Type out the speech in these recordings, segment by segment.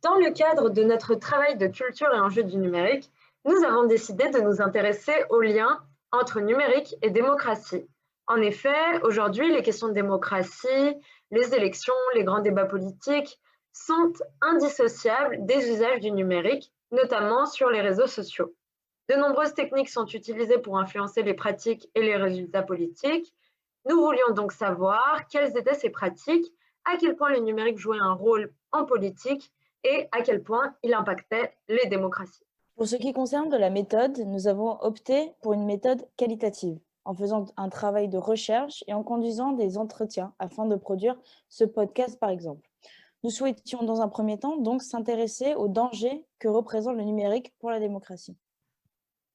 Dans le cadre de notre travail de culture et enjeux du numérique, nous avons décidé de nous intéresser aux liens entre numérique et démocratie. En effet, aujourd'hui, les questions de démocratie, les élections, les grands débats politiques sont indissociables des usages du numérique, notamment sur les réseaux sociaux. De nombreuses techniques sont utilisées pour influencer les pratiques et les résultats politiques. Nous voulions donc savoir quelles étaient ces pratiques, à quel point le numérique jouait un rôle en politique et à quel point il impactait les démocraties. Pour ce qui concerne de la méthode, nous avons opté pour une méthode qualitative, en faisant un travail de recherche et en conduisant des entretiens afin de produire ce podcast par exemple. Nous souhaitions dans un premier temps donc s'intéresser aux dangers que représente le numérique pour la démocratie.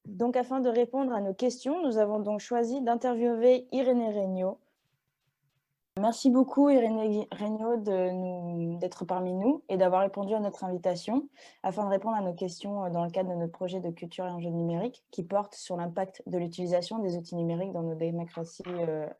Donc afin de répondre à nos questions, nous avons donc choisi d'interviewer Irénée Regnault. Merci beaucoup Irénée Regnault d'être parmi nous et d'avoir répondu à notre invitation afin de répondre à nos questions dans le cadre de notre projet de culture et enjeux numériques qui porte sur l'impact de l'utilisation des outils numériques dans nos démocraties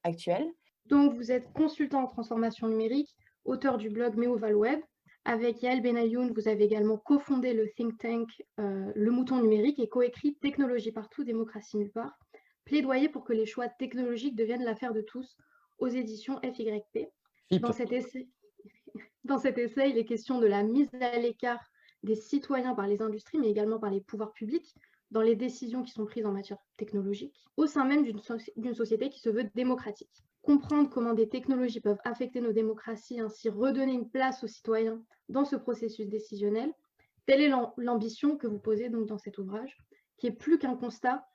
actuelles. Donc vous êtes consultant en transformation numérique, auteur du blog Méoval Web. Avec Yael Benayoun, vous avez également cofondé le think tank Le Mouton Numérique et coécrit Technologie partout, démocratie nulle part. Plaidoyer pour que les choix technologiques deviennent l'affaire de tous aux éditions FYP. Dans cet essai, il est question de la mise à l'écart des citoyens par les industries, mais également par les pouvoirs publics, dans les décisions qui sont prises en matière technologique, au sein même d'une société qui se veut démocratique. Comprendre comment des technologies peuvent affecter nos démocraties, ainsi redonner une place aux citoyens dans ce processus décisionnel, telle est l'ambition que vous posez donc dans cet ouvrage, qui est plus qu'un constat.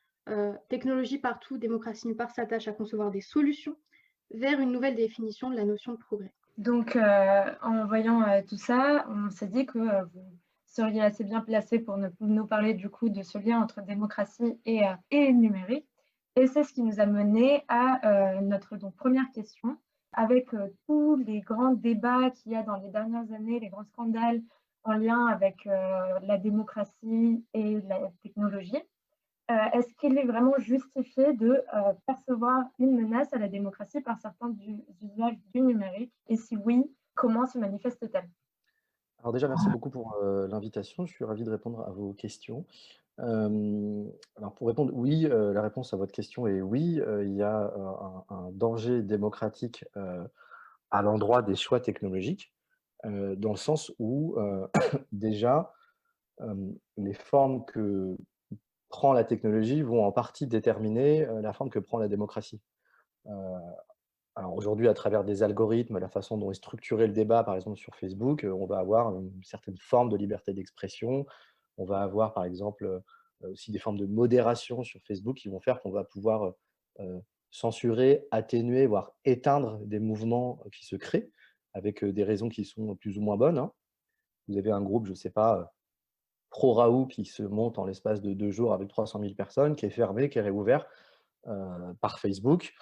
Technologie partout, démocratie nulle part s'attache à concevoir des solutions vers une nouvelle définition de la notion de progrès. Donc, en voyant tout ça, on s'est dit que vous seriez assez bien placé pour nous parler du coup de ce lien entre démocratie et numérique. Et c'est ce qui nous a mené à notre première question. Avec tous les grands débats qu'il y a dans les dernières années, les grands scandales en lien avec la démocratie et la technologie, est-ce qu'il est vraiment justifié de percevoir une menace à la démocratie par certains usages du numérique? Et si oui, comment se manifeste-t-elle? Alors déjà, merci beaucoup pour l'invitation. Je suis ravi de répondre à vos questions. Alors pour répondre, oui, la réponse à votre question est oui. Il y a un danger démocratique à l'endroit des choix technologiques, dans le sens où déjà, les formes que prend la technologie vont en partie déterminer la forme que prend la démocratie. Heu, alors aujourd'hui, à travers des algorithmes, la façon dont est structuré le débat, par exemple sur Facebook, on va avoir une certaine forme de liberté d'expression. On va avoir, par exemple, aussi des formes de modération sur Facebook qui vont faire qu'on va pouvoir, censurer, atténuer, voire éteindre des mouvements qui se créent avec, des raisons qui sont plus ou moins bonnes, hein. Vous avez un groupe, je ne sais pas, pro Raoult qui se monte en l'espace de 2 jours avec 300 000 personnes, qui est fermé, qui est réouvert, par Facebook,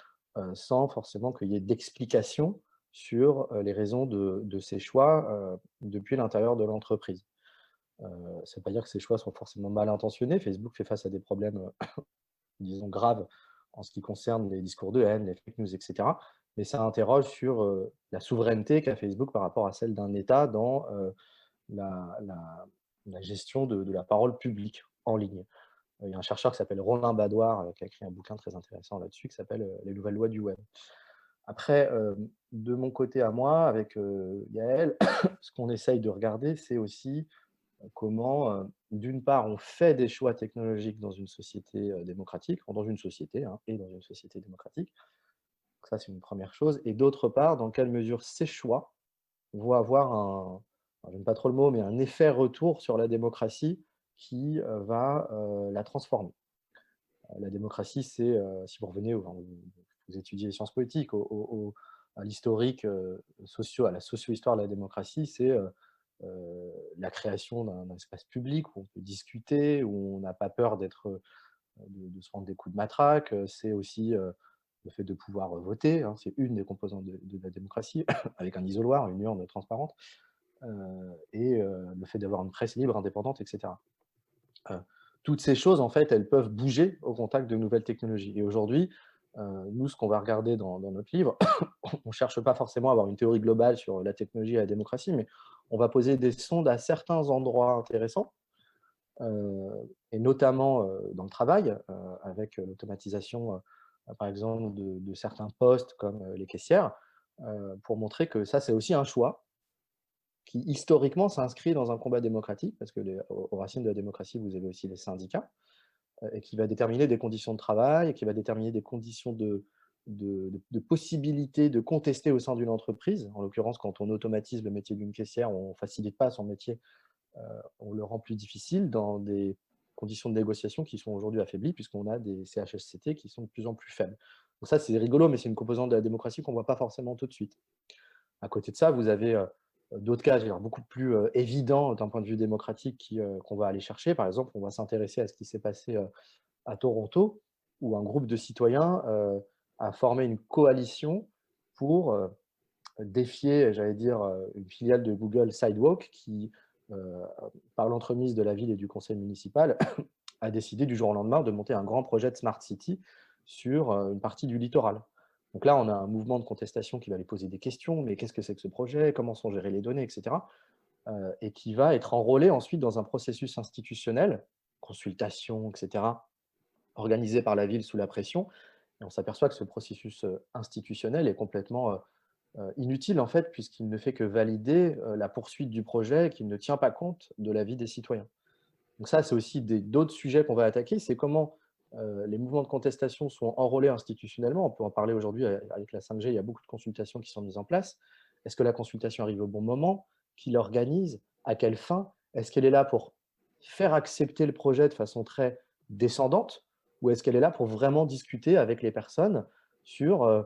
sans forcément qu'il y ait d'explication sur, les raisons de ces choix, depuis l'intérieur de l'entreprise. Ça ne veut pas dire que ces choix sont forcément mal intentionnés. Facebook fait face à des problèmes, disons graves en ce qui concerne les discours de haine, les fake news et cetera. Mais ça interroge sur, la souveraineté qu'a Facebook par rapport à celle d'un État dans, la la la gestion de la parole publique en ligne. Il y a un chercheur qui s'appelle Romain Badoir, qui a écrit un bouquin très intéressant là-dessus, qui s'appelle, «Les nouvelles lois du web». Après, de mon côté à moi, avec, Yaël, ce qu'on essaye de regarder, c'est aussi, comment, d'une part, on fait des choix technologiques dans une société, démocratique, dans une société, hein, et dans une société démocratique. Donc ça, c'est une première chose et d'autre part, dans quelle mesure ces choix vont avoir j'aime pas trop le mot, mais un effet retour sur la démocratie qui, va, la transformer. La démocratie, c'est, si vous revenez vous étudiez les sciences politiques, à l'historique, à la socio-histoire de la démocratie, c'est, la création d'un espace public où on peut discuter, où on n'a pas peur de se prendre des coups de matraque. C'est aussi, le fait de pouvoir voter, hein, c'est une des composantes de la démocratie, avec un isoloir, une urne transparente. Et le fait d'avoir une presse libre, indépendante, et cetera. Toutes ces choses, en fait, elles peuvent bouger au contact de nouvelles technologies et aujourd'hui, Nous, ce qu'on va regarder dans notre livre, on ne cherche pas forcément à avoir une théorie globale sur la technologie et la démocratie, mais on va poser des sondes à certains endroits intéressants, et notamment dans le travail, avec l'automatisation, par exemple, de certains postes comme les caissières, pour montrer que ça, c'est aussi un choix qui, historiquement, s'inscrit dans un combat démocratique, parce que aux racines de la démocratie, vous avez aussi les syndicats, et qui va déterminer des conditions de travail, et qui va déterminer des conditions de possibilité de contester au sein d'une entreprise. En l'occurrence, quand on automatise le métier d'une caissière, on ne facilite pas son métier, on le rend plus difficile dans des conditions de négociation qui sont aujourd'hui affaiblies, puisqu'on a des CHSCT qui sont de plus en plus faibles. Donc ça, c'est rigolo, mais c'est une composante de la démocratie qu'on ne voit pas forcément tout de suite. À côté de ça, vous avez d'autres cas beaucoup plus évidents d'un point de vue démocratique qu'on va aller chercher. Par exemple, on va s'intéresser à ce qui s'est passé à Toronto, où un groupe de citoyens a formé une coalition pour défier, j'allais dire, une filiale de Google, Sidewalk, qui, par l'entremise de la ville et du conseil municipal, a décidé du jour au lendemain de monter un grand projet de Smart City sur une partie du littoral. Donc là, on a un mouvement de contestation qui va aller poser des questions, mais qu'est-ce que c'est que ce projet, comment sont gérées les données, etc. Et qui va être enrôlé ensuite dans un processus institutionnel, consultation, etc., organisé par la ville sous la pression. Et on s'aperçoit que ce processus institutionnel est complètement inutile, en fait, puisqu'il ne fait que valider la poursuite du projet et qu'il ne tient pas compte de l'avis des citoyens. Donc ça, c'est aussi d'autres sujets qu'on va attaquer, c'est comment les mouvements de contestation sont enrôlés institutionnellement. On peut en parler aujourd'hui avec la 5G, il y a beaucoup de consultations qui sont mises en place. Est-ce que la consultation arrive au bon moment? Qui l'organise? À quelle fin? Est-ce qu'elle est là pour faire accepter le projet de façon très descendante? Ou est-ce qu'elle est là pour vraiment discuter avec les personnes sur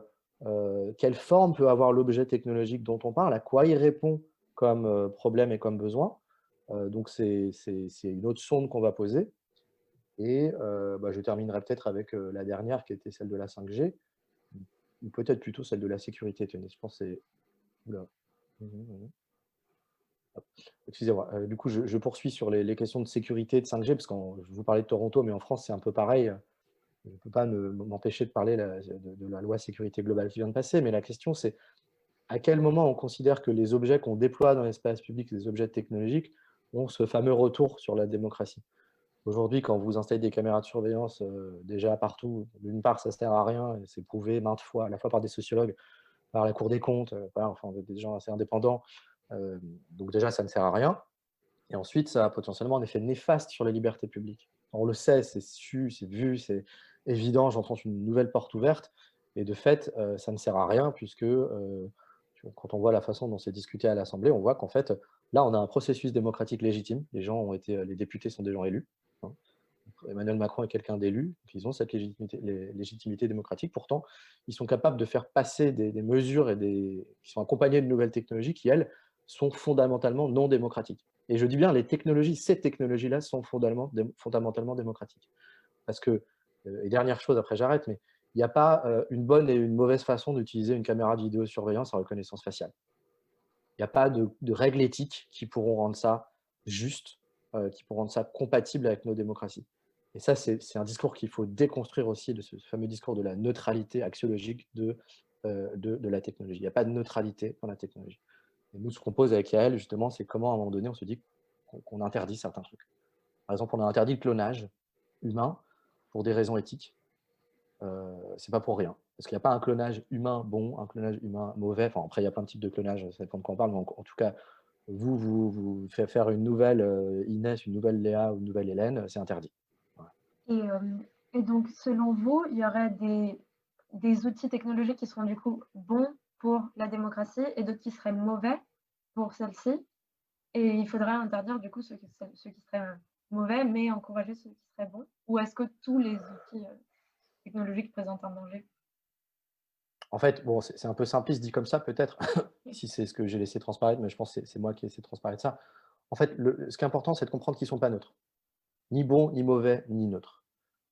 quelle forme peut avoir l'objet technologique dont on parle, à quoi il répond comme problème et comme besoin? Donc c'est une autre sonde qu'on va poser. Et je terminerai peut-être avec la dernière qui était celle de la 5G, ou peut-être plutôt celle de la sécurité. Tenez, je pense que c'est... Oula. Excusez-moi. Du coup, je poursuis sur les questions de sécurité de 5G, parce que je vous parlais de Toronto, mais en France, c'est un peu pareil. Je ne peux pas m'empêcher de parler de la loi sécurité globale qui vient de passer, mais la question, c'est à quel moment on considère que les objets qu'on déploie dans l'espace public, les objets technologiques, ont ce fameux retour sur la démocratie. Aujourd'hui, quand vous installez des caméras de surveillance déjà partout, d'une part, ça ne sert à rien, et c'est prouvé maintes fois, à la fois par des sociologues, par la Cour des comptes, enfin, des gens assez indépendants. Donc déjà, ça ne sert à rien. Et ensuite, ça a potentiellement un effet néfaste sur les libertés publiques. On le sait, c'est su, c'est vu, c'est évident, j'enfonce une nouvelle porte ouverte. Et de fait, ça ne sert à rien, puisque quand on voit la façon dont c'est discuté à l'Assemblée, on voit qu'en fait, là, on a un processus démocratique légitime. Les députés sont des gens élus. Hein. Emmanuel Macron est quelqu'un d'élu, donc ils ont cette légitimité démocratique. Pourtant, ils sont capables de faire passer des mesures qui sont accompagnées de nouvelles technologies qui, elles, sont fondamentalement non démocratiques. Et je dis bien, ces technologies-là sont fondamentalement démocratiques. Parce que, et dernière chose, après j'arrête, mais il n'y a pas une bonne et une mauvaise façon d'utiliser une caméra de vidéosurveillance à reconnaissance faciale. Il n'y a pas de règles éthiques qui pourront rendre ça juste, qui pourront rendre ça compatible avec nos démocraties. Et ça, c'est un discours qu'il faut déconstruire aussi, de ce fameux discours de la neutralité axiologique de la technologie. Il n'y a pas de neutralité dans la technologie. Et nous, ce qu'on pose avec Yael, justement, c'est comment, à un moment donné, on se dit qu'on interdit certains trucs. Par exemple, on a interdit le clonage humain pour des raisons éthiques. C'est pas pour rien. Parce qu'il n'y a pas un clonage humain bon, un clonage humain mauvais. Enfin, après, il y a plein de types de clonage, ça dépend de quoi on parle, mais en tout cas, vous faites faire une nouvelle Inès, une nouvelle Léa ou une nouvelle Hélène, c'est interdit. Voilà. Et donc, selon vous, il y aurait des outils technologiques qui seront du coup bons pour la démocratie et d'autres qui seraient mauvais pour celle-ci. Et il faudrait interdire du coup ceux qui seraient mauvais, mais encourager ceux qui seraient bons. Ou est-ce que tous les outils technologiques présentent un danger? En fait, bon, c'est un peu simpliste dit comme ça, peut-être, si c'est ce que j'ai laissé transparaître, mais je pense que c'est moi qui ai laissé transparaître ça. En fait, ce qui est important, c'est de comprendre qu'ils ne sont pas neutres. Ni bons, ni mauvais, ni neutres.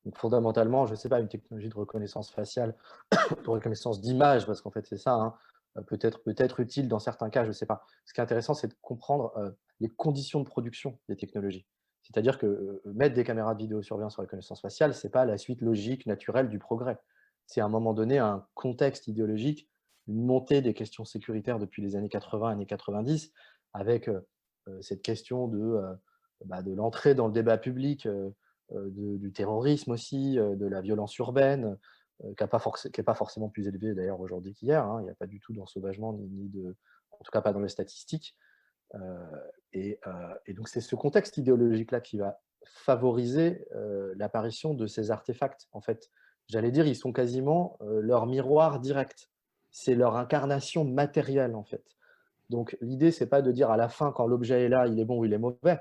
Donc, fondamentalement, je ne sais pas, une technologie de reconnaissance faciale, de reconnaissance d'image, parce qu'en fait, c'est ça, hein, peut-être utile dans certains cas, je ne sais pas. Ce qui est intéressant, c'est de comprendre les conditions de production des technologies. C'est-à-dire que mettre des caméras de vidéosurveillance sur reconnaissance faciale, ce n'est pas la suite logique, naturelle du progrès. c'est à un moment donné un contexte idéologique, une montée des questions sécuritaires depuis les années 80, années 90, avec cette question de l'entrée dans le débat public, du terrorisme aussi, de la violence urbaine, qui n'est pas forcément plus élevée d'ailleurs aujourd'hui qu'hier, hein. Il n'y a pas du tout d'ensauvagement, en tout cas pas dans les statistiques. Et donc c'est ce contexte idéologique-là qui va favoriser l'apparition de ces artefacts. En fait, j'allais dire, ils sont quasiment leur miroir direct. C'est leur incarnation matérielle, en fait. Donc l'idée, c'est pas de dire à la fin, quand l'objet est là, il est bon ou il est mauvais.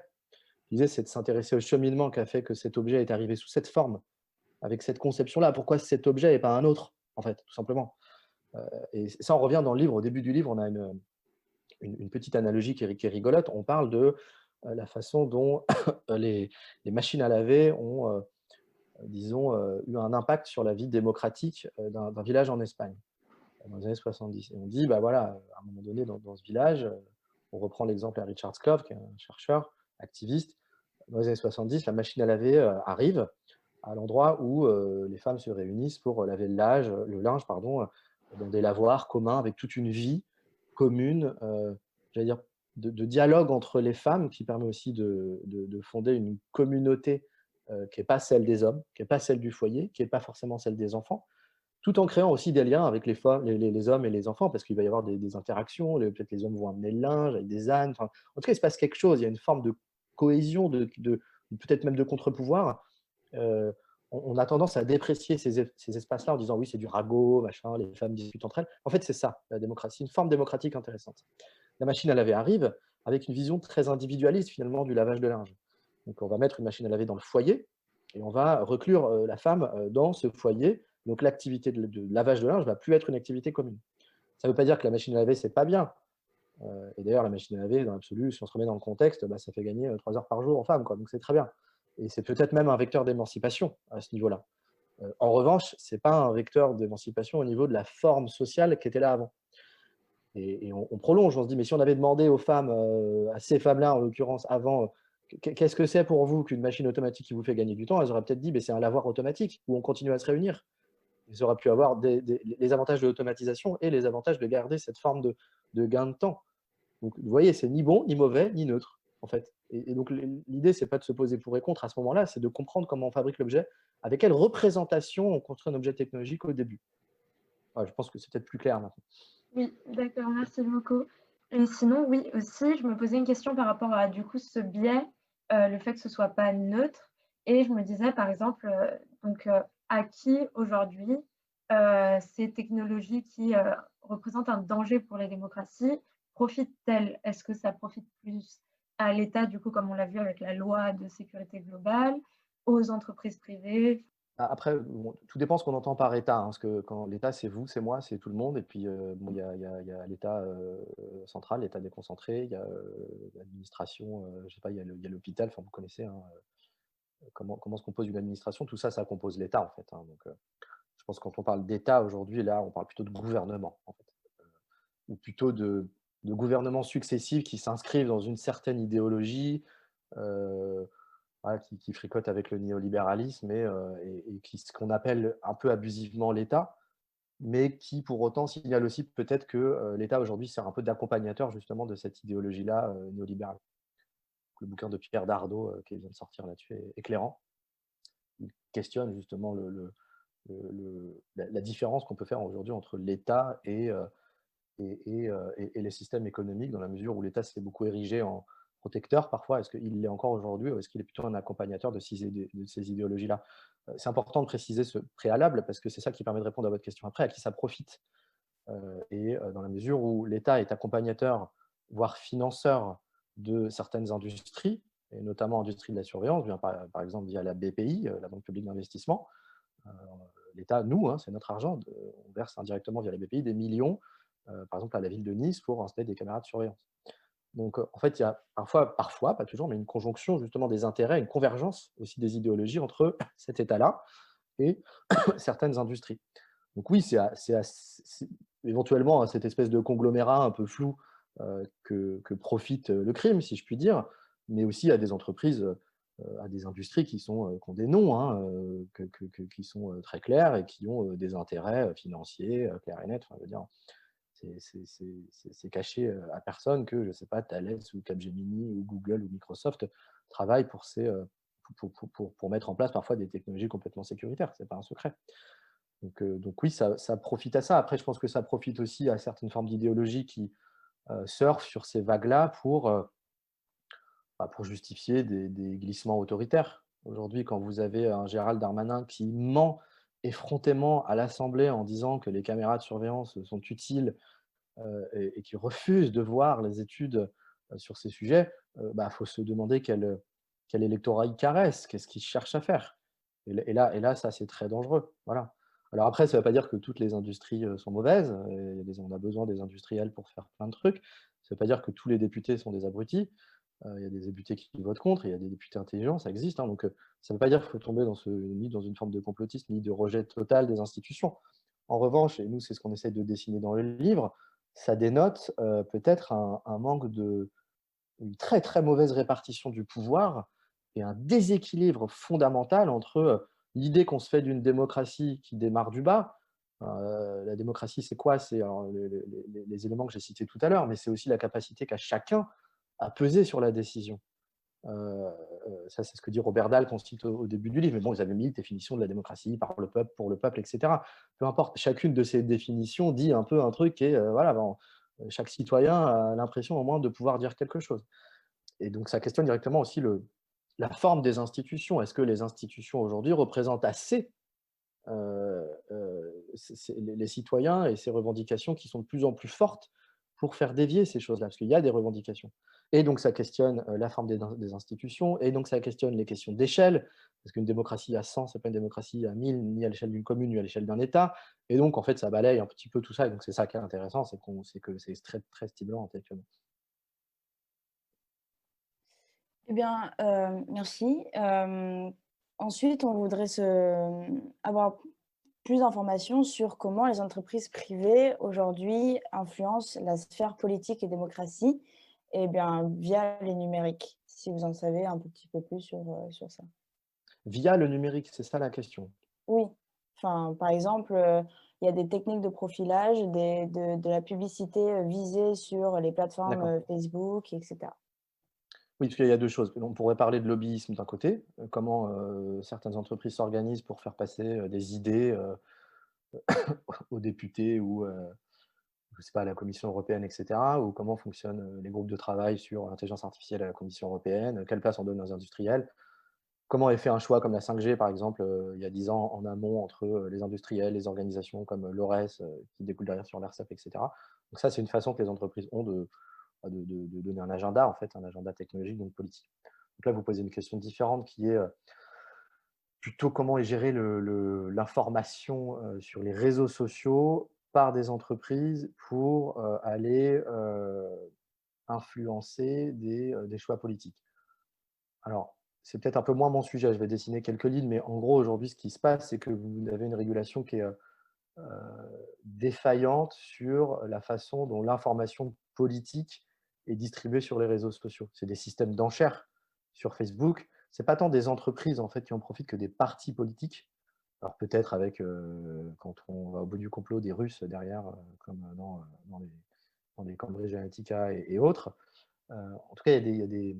L'idée, c'est de s'intéresser au cheminement qui a fait que cet objet est arrivé sous cette forme, avec cette conception-là. Pourquoi cet objet et pas un autre, en fait, tout simplement. Et ça, on revient dans le livre. Au début du livre, on a une petite analogie qui est rigolote. On parle de la façon dont les machines à laver ont, disons, eu un impact sur la vie démocratique d'un village en Espagne, dans les années 70. Et on dit, bah voilà, à un moment donné, dans ce village, on reprend l'exemple à Richard Skov, qui est un chercheur, activiste. Dans les années 70, la machine à laver arrive à l'endroit où les femmes se réunissent pour laver le linge, pardon, dans des lavoirs communs avec toute une vie commune, j'allais dire, de dialogue entre les femmes qui permet aussi de fonder une communauté qui n'est pas celle des hommes, qui n'est pas celle du foyer, qui n'est pas forcément celle des enfants, tout en créant aussi des liens avec les hommes et les enfants, parce qu'il va y avoir des interactions, peut-être les hommes vont amener le linge avec des ânes, enfin, en tout cas il se passe quelque chose, il y a une forme de cohésion, peut-être même de contre-pouvoir. Euh, on a tendance à déprécier ces espaces-là en disant oui, c'est du ragot, machin, les femmes discutent entre elles. En fait, c'est ça, la démocratie, une forme démocratique intéressante. La machine à laver arrive avec une vision très individualiste finalement du lavage de linge. Donc on va mettre une machine à laver dans le foyer et on va reclure la femme dans ce foyer. Donc l'activité de lavage de linge ne va plus être une activité commune. Ça ne veut pas dire que la machine à laver, c'est pas bien. Et d'ailleurs, la machine à laver, dans l'absolu, si on se remet dans le contexte, bah, ça fait gagner 3 heures par jour aux femmes, quoi. Donc c'est très bien. Et c'est peut-être même un vecteur d'émancipation à ce niveau-là. En revanche, ce n'est pas un vecteur d'émancipation au niveau de la forme sociale qui était là avant. Et on prolonge, on se dit, mais si on avait demandé aux femmes, à ces femmes-là en l'occurrence avant, qu'est-ce que c'est pour vous qu'une machine automatique qui vous fait gagner du temps, elles auraient peut-être dit, c'est un lavoir automatique où on continue à se réunir. Ils auraient pu avoir les avantages de l'automatisation et les avantages de garder cette forme de gain de temps. Donc, vous voyez, c'est ni bon, ni mauvais, ni neutre, en fait. Et donc, l'idée, c'est pas de se poser pour et contre à ce moment-là, c'est de comprendre comment on fabrique l'objet, avec quelle représentation on construit un objet technologique au début. Voilà, je pense que c'est peut-être plus clair maintenant. Oui, d'accord, merci beaucoup. Et sinon, oui, aussi, je me posais une question par rapport à, du coup, ce biais, le fait que ce soit pas neutre. Et je me disais, par exemple, à qui aujourd'hui ces technologies qui représentent un danger pour les démocraties profitent-elles? Est-ce que ça profite plus à l'État, du coup, comme on l'a vu avec la loi de sécurité globale, aux entreprises privées? Après, bon, tout dépend ce qu'on entend par État, hein, parce que quand l'État, c'est vous, c'est moi, c'est tout le monde. Et puis, bon, il y a l'État central, l'État déconcentré, il y a l'administration, je sais pas, il y a l'hôpital, enfin, vous connaissez, hein, comment se compose une administration. Tout ça, ça compose l'État, en fait, hein. Donc, je pense que quand on parle d'État aujourd'hui, là, on parle plutôt de gouvernement, en fait, ou plutôt de gouvernements successifs qui s'inscrivent dans une certaine idéologie, voilà, qui fricotent avec le néolibéralisme et ce qu'on appelle un peu abusivement l'État, mais qui pour autant signale aussi peut-être que l'État aujourd'hui sert un peu d'accompagnateur justement de cette idéologie-là néolibérale. Le bouquin de Pierre Dardot qui vient de sortir là-dessus est éclairant. Il questionne justement la différence qu'on peut faire aujourd'hui entre l'État et les systèmes économiques, dans la mesure où l'État s'est beaucoup érigé en protecteur parfois. Est-ce qu'il l'est encore aujourd'hui ou est-ce qu'il est plutôt un accompagnateur de ces idéologies-là? C'est important de préciser ce préalable parce que c'est ça qui permet de répondre à votre question après, à qui ça profite. Dans la mesure où l'État est accompagnateur, voire financeur de certaines industries, et notamment industrie de la surveillance, par exemple via la BPI, la Banque publique d'investissement. L'État, nous, hein, c'est notre argent, on verse indirectement via la BPI des millions, par exemple à la ville de Nice, pour installer des caméras de surveillance. Donc, en fait, il y a parfois, pas toujours, mais une conjonction justement des intérêts, une convergence aussi des idéologies entre cet État-là et certaines industries. Donc oui, c'est éventuellement cette espèce de conglomérat un peu flou que profite le crime, si je puis dire, mais aussi à des entreprises à des industries qui ont des noms, hein, qui sont très clairs et qui ont des intérêts financiers clairs et nets. Enfin, je veux dire, c'est caché à personne que, je ne sais pas, Thales ou Capgemini ou Google ou Microsoft travaillent pour mettre en place parfois des technologies complètement sécuritaires. Ce n'est pas un secret. Donc oui, ça profite à ça. Après, je pense que ça profite aussi à certaines formes d'idéologie qui surfent sur ces vagues-là pour justifier des glissements autoritaires. Aujourd'hui, quand vous avez un Gérald Darmanin qui ment effrontément à l'Assemblée en disant que les caméras de surveillance sont utiles et qui refuse de voir les études sur ces sujets, faut se demander quel électorat il caresse, qu'est-ce qu'il cherche à faire. Et là, ça, c'est très dangereux. Voilà. Alors après, ça ne veut pas dire que toutes les industries sont mauvaises. On a besoin des industriels pour faire plein de trucs. Ça ne veut pas dire que tous les députés sont des abrutis. Il y a des députés qui votent contre, il y a des députés intelligents, ça existe. Hein, donc, ça ne veut pas dire qu'il faut tomber ni dans une forme de complotisme, ni de rejet total des institutions. En revanche, et nous, c'est ce qu'on essaie de dessiner dans le livre, ça dénote peut-être un manque une très très mauvaise répartition du pouvoir et un déséquilibre fondamental entre l'idée qu'on se fait d'une démocratie qui démarre du bas. La démocratie, c'est quoi? C'est les éléments que j'ai cités tout à l'heure, mais c'est aussi la capacité qu'a chacun à peser sur la décision. Ça, c'est ce que dit Robert Dahl, qu'on cite au début du livre. Mais bon, ils avaient mis une définition de la démocratie par le peuple, pour le peuple, etc. Peu importe, chacune de ces définitions dit un peu un truc et voilà, chaque citoyen a l'impression au moins de pouvoir dire quelque chose. Et donc, ça questionne directement aussi la forme des institutions. Est-ce que les institutions aujourd'hui représentent assez les citoyens et ces revendications qui sont de plus en plus fortes pour faire dévier ces choses-là, parce qu'il y a des revendications. Et donc ça questionne la forme des institutions, et donc ça questionne les questions d'échelle, parce qu'une démocratie à 100, c'est pas une démocratie à 1000, ni à l'échelle d'une commune, ni à l'échelle d'un État. Et donc en fait, ça balaye un petit peu tout ça, et donc c'est ça qui est intéressant, c'est que c'est très, très stimulant intellectuellement. Eh bien, merci. Ensuite, on voudrait avoir plus d'informations sur comment les entreprises privées aujourd'hui influencent la sphère politique et démocratie, et bien, via les numériques, si vous en savez un petit peu plus sur ça. Via le numérique, c'est ça la question? Oui, enfin, par exemple, il y a des techniques de profilage, de la publicité visée sur les plateformes Facebook, etc. Oui, parce qu'il y a deux choses. On pourrait parler de lobbyisme d'un côté, comment certaines entreprises s'organisent pour faire passer des idées aux députés ou je sais pas, à la Commission européenne, etc. Ou comment fonctionnent les groupes de travail sur l'intelligence artificielle à la Commission européenne, quelle place on donne aux industriels, comment est fait un choix comme la 5G, par exemple, il y a 10 ans, en amont, entre les industriels, les organisations comme l'ORES, qui découlent derrière sur l'ARCEP, etc. Donc ça, c'est une façon que les entreprises ont de donner un agenda, en fait, un agenda technologique, donc politique. Donc là, vous posez une question différente qui est plutôt comment est gérée l'information sur les réseaux sociaux par des entreprises pour aller influencer des choix politiques. Alors, c'est peut-être un peu moins mon sujet, je vais dessiner quelques lignes, mais en gros, aujourd'hui, ce qui se passe, c'est que vous avez une régulation qui est défaillante sur la façon dont l'information politique est distribuée sur les réseaux sociaux. C'est des systèmes d'enchères sur Facebook. Ce n'est pas tant des entreprises en fait, qui en profitent que des partis politiques. Alors peut-être avec, quand on va au bout du complot, des Russes derrière, comme dans les Cambridge Analytica et autres. En tout cas, il y a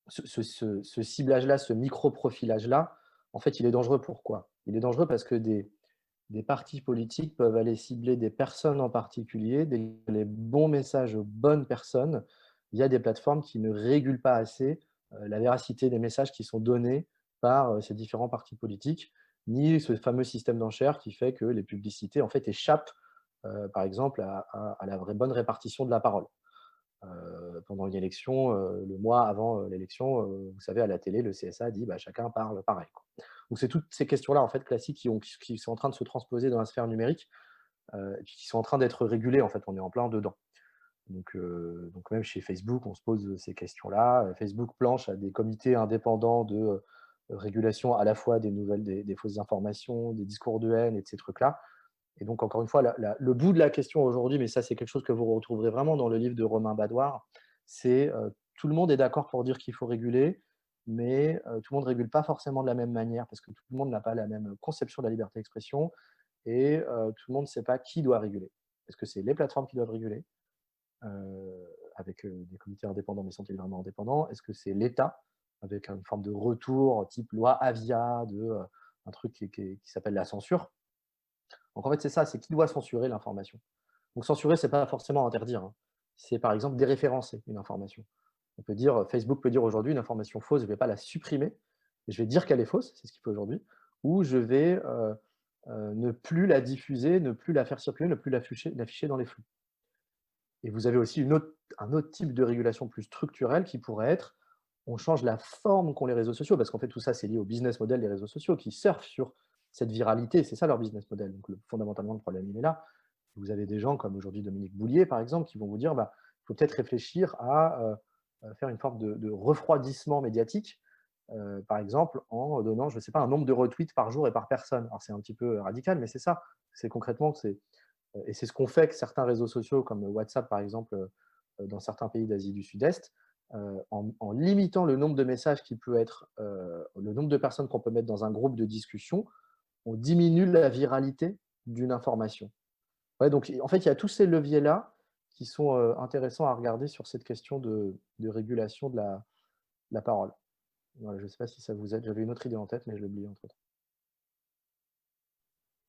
ce ciblage-là, ce micro-profilage-là, en fait, il est dangereux. Pourquoi? Il est dangereux parce que des partis politiques peuvent aller cibler des personnes en particulier, les bons messages aux bonnes personnes via des plateformes qui ne régulent pas assez la véracité des messages qui sont donnés par ces différents partis politiques, ni ce fameux système d'enchères qui fait que les publicités en fait échappent, par exemple, à la vraie bonne répartition de la parole. Pendant une élection, le mois avant l'élection, vous savez, à la télé, le CSA dit chacun parle pareil, quoi. Donc c'est toutes ces questions-là en fait classiques qui sont en train de se transposer dans la sphère numérique et puis qui sont en train d'être régulées. En fait, on est en plein dedans. Donc même chez Facebook, on se pose ces questions-là. Facebook planche à des comités indépendants de régulation à la fois des nouvelles, des fausses informations, des discours de haine et de ces trucs-là. Et donc, encore une fois, le bout de la question aujourd'hui, mais ça, c'est quelque chose que vous retrouverez vraiment dans le livre de Romain Badoir, c'est tout le monde est d'accord pour dire qu'il faut réguler, mais tout le monde ne régule pas forcément de la même manière parce que tout le monde n'a pas la même conception de la liberté d'expression et tout le monde ne sait pas qui doit réguler. Est-ce que c'est les plateformes qui doivent réguler avec des comités indépendants, mais sont-ils vraiment indépendants? Est-ce que c'est l'État avec une forme de retour type loi Avia, un truc qui s'appelle la censure? Donc en fait, c'est ça, c'est qui doit censurer l'information. Donc censurer, c'est pas forcément interdire, hein. C'est par exemple déréférencer une information. On peut dire, Facebook peut dire aujourd'hui une information fausse, je ne vais pas la supprimer, je vais dire qu'elle est fausse, c'est ce qu'il fait aujourd'hui, ou je vais ne plus la diffuser, ne plus la faire circuler, ne plus l'afficher dans les flux. Et vous avez aussi un autre type de régulation plus structurelle qui pourrait être, on change la forme qu'ont les réseaux sociaux, parce qu'en fait tout ça c'est lié au business model des réseaux sociaux qui surfent sur cette viralité, c'est ça leur business model. Donc fondamentalement le problème il est là. Vous avez des gens comme aujourd'hui Dominique Boulier par exemple qui vont vous dire bah, il faut peut-être réfléchir à faire une forme de refroidissement médiatique, par exemple en donnant, je ne sais pas, un nombre de retweets par jour et par personne. Alors c'est un petit peu radical, mais c'est ça. C'est concrètement, et c'est ce qu'on fait que certains réseaux sociaux comme WhatsApp par exemple dans certains pays d'Asie du Sud-Est, en limitant le nombre de messages qui peut être, le nombre de personnes qu'on peut mettre dans un groupe de discussion, on diminue la viralité d'une information. Ouais, donc en fait, il y a tous ces leviers-là qui sont intéressants à regarder sur cette question de régulation de la parole. Voilà, je ne sais pas si ça vous aide. J'avais une autre idée en tête, mais je l'ai oubliée entre-temps.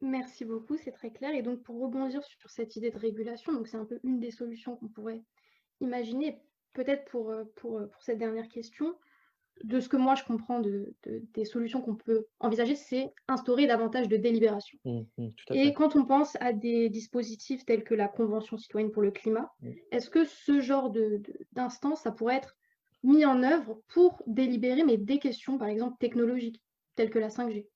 Merci beaucoup, c'est très clair. Et donc, pour rebondir sur cette idée de régulation, donc c'est un peu une des solutions qu'on pourrait imaginer, peut-être pour cette dernière question, de ce que moi je comprends des solutions qu'on peut envisager, c'est instaurer davantage de délibération. Tout à Et fait. quand on pense à des dispositifs tels que la Convention citoyenne pour le climat, est-ce que ce genre d'instance, ça pourrait être mis en œuvre pour délibérer, mais des questions, par exemple, technologiques, telles que la 5G?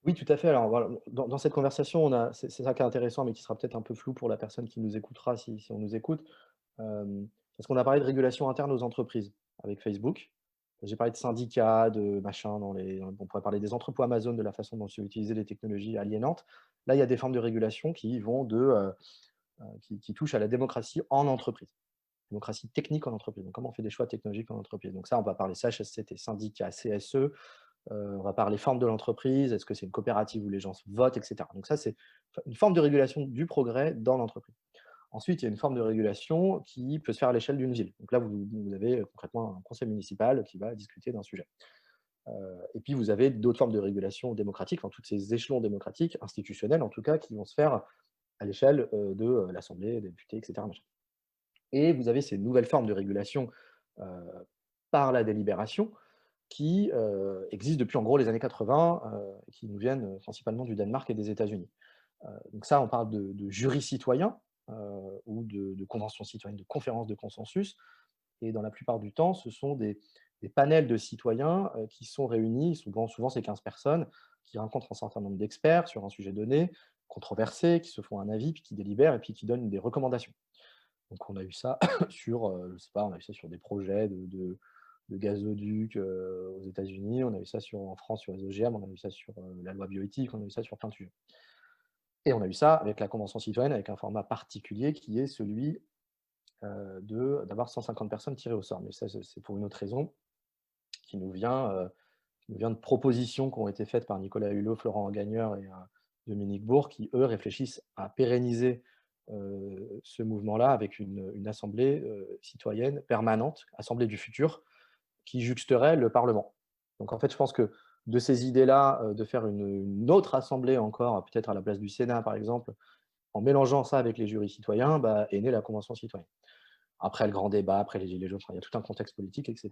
Oui, tout à fait. Alors voilà, dans cette conversation, c'est ça qui est intéressant, mais qui sera peut-être un peu flou pour la personne qui nous écoutera si on nous écoute. Parce qu'on a parlé de régulation interne aux entreprises avec Facebook. J'ai parlé de syndicats, de machin, on pourrait parler des entrepôts Amazon, de la façon dont sont utilisées les technologies aliénantes. Là, il y a des formes de régulation qui vont qui touchent à la démocratie en entreprise. Démocratie technique en entreprise. Donc, comment on fait des choix technologiques en entreprise. Donc ça, on va parler CHSCT, syndicats, CSE, on va parler forme de l'entreprise, est-ce que c'est une coopérative où les gens votent, etc. Donc ça, c'est une forme de régulation du progrès dans l'entreprise. Ensuite, il y a une forme de régulation qui peut se faire à l'échelle d'une ville. Donc là, vous avez concrètement un conseil municipal qui va discuter d'un sujet. Et puis, vous avez d'autres formes de régulation démocratique, enfin, tous ces échelons démocratiques, institutionnels en tout cas, qui vont se faire à l'échelle de l'Assemblée, des députés, etc. Et vous avez ces nouvelles formes de régulation par la délibération qui existent depuis en gros les années 80, qui nous viennent principalement du Danemark et des États-Unis. Donc ça, on parle de jurys citoyens ou de conventions citoyennes, de conférences de consensus. Et dans la plupart du temps, ce sont des panels de citoyens qui sont réunis, souvent c'est 15 personnes, qui rencontrent un certain nombre d'experts sur un sujet donné, controversé, qui se font un avis, puis qui délibèrent et puis qui donnent des recommandations. Donc on a eu ça sur, je sais pas, on a eu ça sur des projets de gazoducs aux États-Unis, on a eu ça en France sur les OGM, on a eu ça sur la loi bioéthique, on a eu ça sur plein de sujets. Et on a eu ça avec la Convention citoyenne, avec un format particulier qui est celui d'avoir 150 personnes tirées au sort. Mais ça, c'est pour une autre raison qui nous vient de propositions qui ont été faites par Nicolas Hulot, Florent Gagneur et Dominique Bourg, qui, eux, réfléchissent à pérenniser ce mouvement-là avec une assemblée citoyenne permanente, assemblée du futur, qui juxterait le Parlement. Donc en fait, je pense que de ces idées-là, de faire une autre assemblée encore, peut-être à la place du Sénat par exemple, en mélangeant ça avec les jurys citoyens, est née la Convention citoyenne. Après le grand débat, après les Gilets jaunes, il y a tout un contexte politique, etc.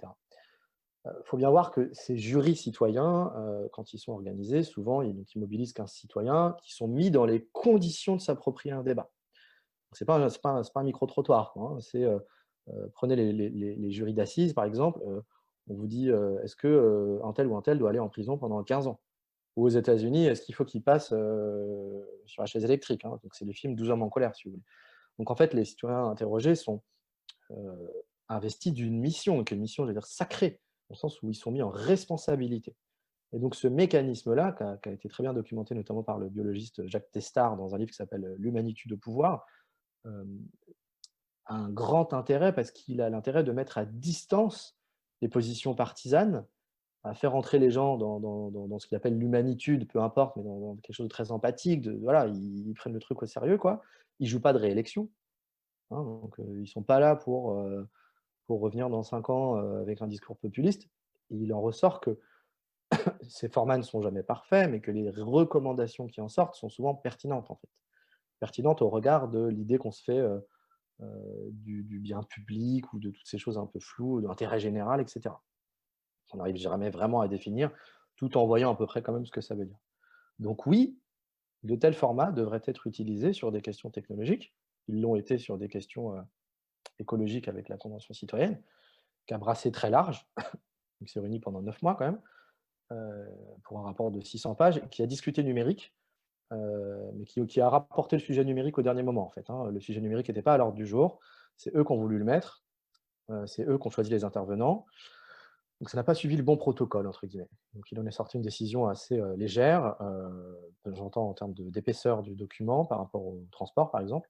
Il faut bien voir que ces jurys citoyens, quand ils sont organisés, souvent ils mobilisent 15 citoyens qui sont mis dans les conditions de s'approprier un débat. Ce n'est pas un micro-trottoir, hein. Prenez les jurys d'assises, par exemple, on vous dit est-ce qu'un tel ou un tel doit aller en prison pendant 15 ans? Ou aux États-Unis, est-ce qu'il faut qu'il passe sur la chaise électrique, hein? Donc c'est le film 12 hommes en colère, si vous voulez. Donc en fait, les citoyens interrogés sont investis d'une mission, qui est une mission, je veux dire, sacrée, au sens où ils sont mis en responsabilité. Et donc ce mécanisme-là, qui a été très bien documenté notamment par le biologiste Jacques Testard dans un livre qui s'appelle L'humanitude au pouvoir, a un grand intérêt parce qu'il a l'intérêt de mettre à distance des positions partisanes, à faire entrer les gens dans ce qu'il appelle l'humanitude, peu importe, mais dans quelque chose de très empathique, voilà, ils prennent le truc au sérieux, quoi. Ils jouent pas de réélection, hein, donc ils sont pas là pour revenir dans 5 ans, avec un discours populiste. Et il en ressort que ces formats ne sont jamais parfaits, mais que les recommandations qui en sortent sont souvent pertinentes, en fait. Pertinentes au regard de l'idée qu'on se fait, du bien public ou de toutes ces choses un peu floues, de l'intérêt général, et cetera. On n'arrive jamais vraiment à définir, tout en voyant à peu près quand même ce que ça veut dire. Donc oui, de tels formats devraient être utilisés sur des questions technologiques. Ils l'ont été sur des questions, écologiques avec la Convention citoyenne, qui a brassé très large, qui s'est réunie pendant 9 mois quand même, pour un rapport de 600 pages, qui a discuté numérique, mais qui a rapporté le sujet numérique au dernier moment, en fait, hein. Le sujet numérique n'était pas à l'ordre du jour. C'est eux qui ont voulu le mettre, c'est eux qui ont choisi les intervenants. Donc ça n'a pas suivi le bon protocole, entre guillemets. Donc il en est sorti une décision assez, légère, j'entends en termes d'épaisseur du document par rapport au transport, par exemple,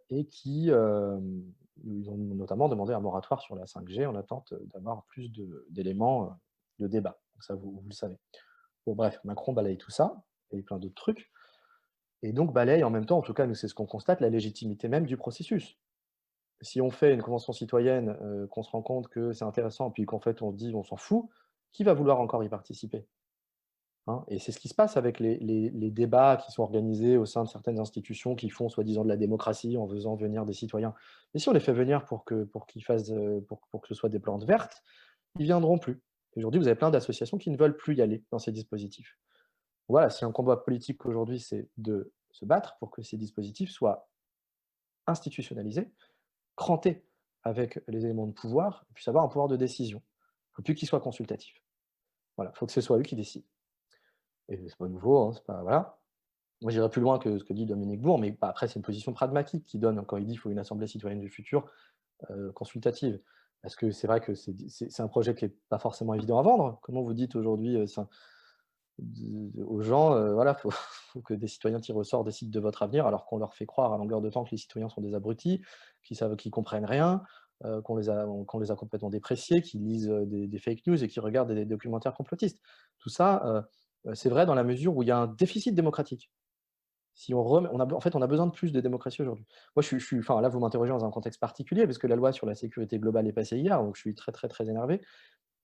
et ils ont notamment demandé un moratoire sur la 5G en attente d'avoir plus d'éléments, de débat. Donc ça, vous le savez. Bon bref, Macron balaye tout ça et plein d'autres trucs et donc balaye en même temps, en tout cas nous c'est ce qu'on constate, la légitimité même du processus. Si on fait une convention citoyenne, qu'on se rend compte que c'est intéressant, puis qu'en fait on se dit: «On s'en fout», qui va vouloir encore y participer? Hein? Et c'est ce qui se passe avec les débats qui sont organisés au sein de certaines institutions qui font soi-disant de la démocratie en faisant venir des citoyens. Mais si on les fait venir pour qu'ils fassent, pour que ce soit des plantes vertes, ils viendront plus. Aujourd'hui, vous avez plein d'associations qui ne veulent plus y aller dans ces dispositifs. Voilà, si un combat politique aujourd'hui, c'est de se battre pour que ces dispositifs soient institutionnalisés, crantés avec les éléments de pouvoir, et puissent avoir un pouvoir de décision. Il ne faut plus qu'ils soient consultatifs. Voilà, il faut que ce soit eux qui décident. Et c'est pas nouveau, hein, c'est pas voilà. Moi, j'irais plus loin que ce que dit Dominique Bourg, mais bah, après, c'est une position pragmatique qu'il donne quand il dit qu'il faut une assemblée citoyenne du futur consultative. Parce que c'est vrai que c'est un projet qui n'est pas forcément évident à vendre. Comment vous dites aujourd'hui aux gens, voilà, faut que des citoyens tirés au sort décident de votre avenir, alors qu'on leur fait croire à longueur de temps que les citoyens sont des abrutis, qu'ils comprennent rien, qu'on les a complètement dépréciés, qu'ils lisent des fake news et qu'ils regardent des documentaires complotistes. Tout ça, c'est vrai dans la mesure où il y a un déficit démocratique. Si on remet en fait, on a besoin de plus de démocratie aujourd'hui. Moi, enfin, là, vous m'interrogez dans un contexte particulier, parce que la loi sur la sécurité globale est passée hier, donc je suis très, très, très énervé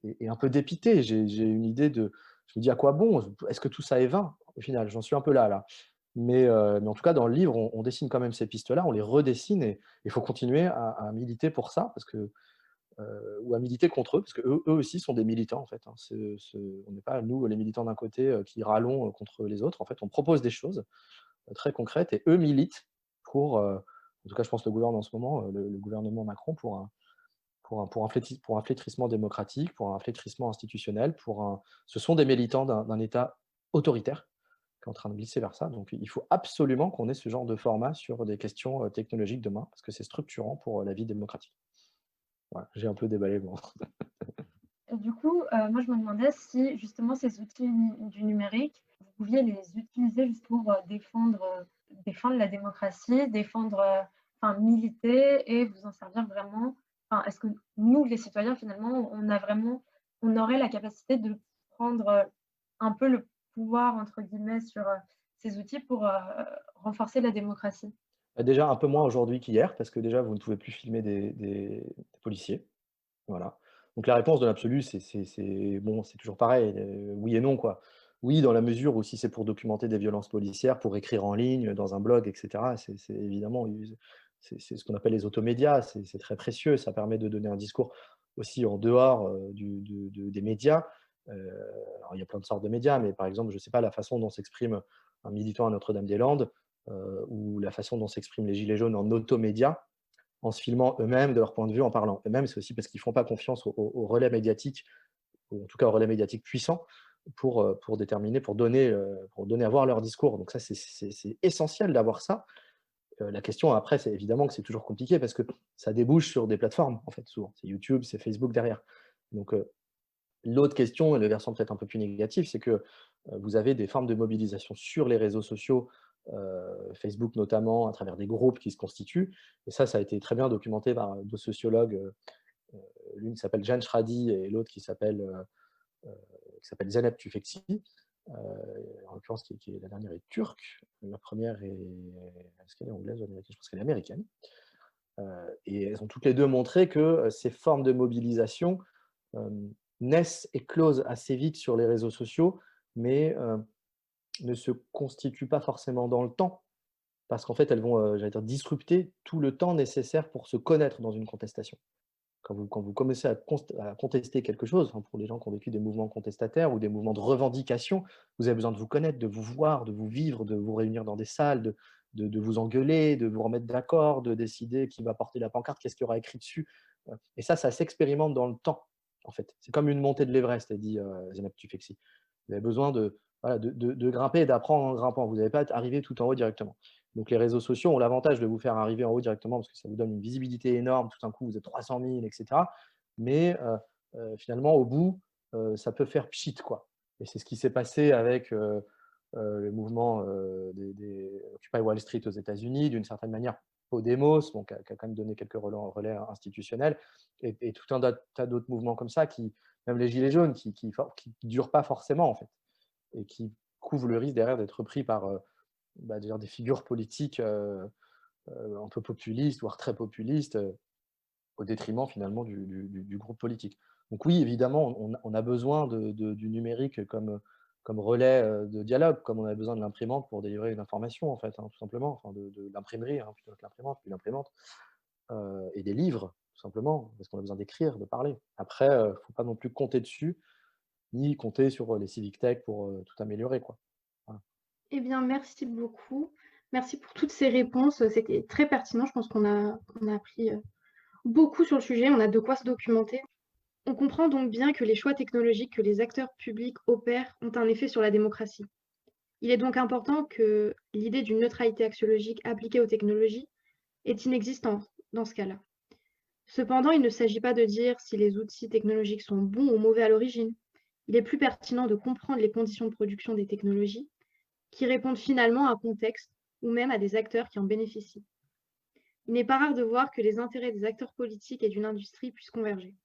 et un peu dépité. J'ai une idée je me dis: «À quoi bon? Est-ce que tout ça est vain?» Au final, j'en suis un peu là. Mais en tout cas, dans le livre, on dessine quand même ces pistes-là, on les redessine et il faut continuer à militer pour ça parce que, ou à militer contre eux, parce qu'eux aussi sont des militants, en fait, hein. On n'est pas, nous, les militants d'un côté, qui râlons, contre les autres. En fait, on propose des choses très concrètes et eux militent pour, en tout cas je pense le gouvernement en ce moment, le gouvernement Macron pour un flétrissement démocratique, pour un flétrissement institutionnel, ce sont des militants d'un État autoritaire qui est en train de glisser vers ça. Donc il faut absolument qu'on ait ce genre de format sur des questions, technologiques demain, parce que c'est structurant pour, la vie démocratique. Voilà, j'ai un peu déballé bon. Et du coup, moi je me demandais si justement ces outils du numérique, vous pouviez les utiliser juste pour, défendre la démocratie, enfin militer et vous en servir vraiment. Enfin, est-ce que nous, les citoyens, finalement, on aurait la capacité de prendre, un peu le «pouvoir» entre guillemets sur, ces outils pour, renforcer la démocratie? Bah, déjà un peu moins aujourd'hui qu'hier, parce que déjà vous ne pouvez plus filmer des policiers. Voilà. Donc la réponse de l'absolu, c'est bon, c'est toujours pareil, oui et non, quoi. Oui, dans la mesure où si c'est pour documenter des violences policières, pour écrire en ligne, dans un blog et cetera, c'est évidemment c'est ce qu'on appelle les automédias, c'est très précieux, ça permet de donner un discours aussi en dehors, des médias. Alors il y a plein de sortes de médias, mais par exemple, je ne sais pas, la façon dont s'exprime un militant à Notre-Dame-des-Landes, ou la façon dont s'expriment les gilets jaunes en automédias, en se filmant eux-mêmes de leur point de vue, en parlant eux-mêmes. C'est aussi parce qu'ils ne font pas confiance au relais médiatique, ou en tout cas au relais médiatique puissant, pour déterminer, pour donner à voir leur discours. Donc ça, c'est essentiel d'avoir ça. La question après, c'est évidemment que c'est toujours compliqué parce que ça débouche sur des plateformes, en fait, souvent. C'est YouTube, c'est Facebook derrière. Donc l'autre question, et le versant peut-être un peu plus négatif, c'est que vous avez des formes de mobilisation sur les réseaux sociaux, Facebook notamment, à travers des groupes qui se constituent. Et ça a été très bien documenté par 2 sociologues, l'une s'appelle Jen Shradi et l'autre qui s'appelle Zeynep Tufekci. En l'occurrence, la dernière est turque, la première est-ce qu'elle est anglaise ou américaine? Je pense qu'elle est américaine. Et elles ont toutes les deux montré que ces formes de mobilisation naissent, éclosent assez vite sur les réseaux sociaux, mais ne se constituent pas forcément dans le temps, parce qu'en fait, elles vont, j'allais dire, disrupter tout le temps nécessaire pour se connaître dans une contestation. Quand vous commencez à contester quelque chose, hein, pour les gens qui ont vécu des mouvements contestataires ou des mouvements de revendication, vous avez besoin de vous connaître, de vous voir, de vous vivre, de vous réunir dans des salles, de vous engueuler, de vous remettre d'accord, de décider qui va porter la pancarte, qu'est-ce qu'il y aura écrit dessus. Et ça s'expérimente dans le temps, en fait. C'est comme une montée de l'Everest, a dit Zeynep Tufekci. Vous avez besoin voilà, de grimper et d'apprendre en grimpant. Vous n'allez pas arriver tout en haut directement. Donc les réseaux sociaux ont l'avantage de vous faire arriver en haut directement parce que ça vous donne une visibilité énorme. Tout d'un coup, vous êtes 300 000, etc. Mais finalement, au bout, ça peut faire pchit, quoi. Et c'est ce qui s'est passé avec le mouvement des Occupy Wall Street aux États-Unis, d'une certaine manière Podemos, bon, qui a quand même donné quelques relais institutionnels, et tout un tas d'autres mouvements comme ça, même les Gilets jaunes, qui ne durent pas forcément, en fait, et qui couvrent le risque derrière d'être repris par des figures politiques un peu populistes, voire très populistes, au détriment finalement du groupe politique. Donc oui, évidemment, on a besoin du numérique comme relais de dialogue, comme on a besoin de l'imprimante pour délivrer une information, en fait, hein, tout simplement, enfin de l'imprimerie, hein, plutôt que l'imprimante, puis l'imprimante, et des livres, tout simplement, parce qu'on a besoin d'écrire, de parler. Après, il ne faut pas non plus compter dessus, ni compter sur les civic tech pour tout améliorer, quoi. Voilà. Eh bien, merci beaucoup. Merci pour toutes ces réponses. C'était très pertinent. Je pense qu'on a appris beaucoup sur le sujet. On a de quoi se documenter. On comprend donc bien que les choix technologiques que les acteurs publics opèrent ont un effet sur la démocratie. Il est donc important que l'idée d'une neutralité axiologique appliquée aux technologies est inexistante dans ce cas-là. Cependant, il ne s'agit pas de dire si les outils technologiques sont bons ou mauvais à l'origine. Il est plus pertinent de comprendre les conditions de production des technologies qui répondent finalement à un contexte ou même à des acteurs qui en bénéficient. Il n'est pas rare de voir que les intérêts des acteurs politiques et d'une industrie puissent converger.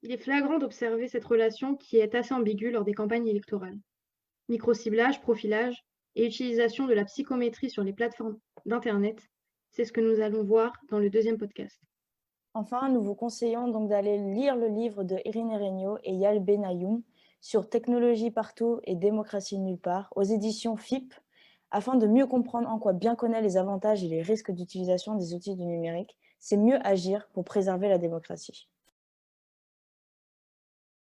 Il est flagrant d'observer cette relation qui est assez ambiguë lors des campagnes électorales. Micro-ciblage, profilage et utilisation de la psychométrie sur les plateformes d'Internet, c'est ce que nous allons voir dans le deuxième podcast. Enfin, nous vous conseillons donc d'aller lire le livre de Irine Regnault et Yael Benayoun sur Technologie partout et démocratie nulle part aux éditions FIP, afin de mieux comprendre en quoi bien connaître les avantages et les risques d'utilisation des outils du numérique, c'est mieux agir pour préserver la démocratie.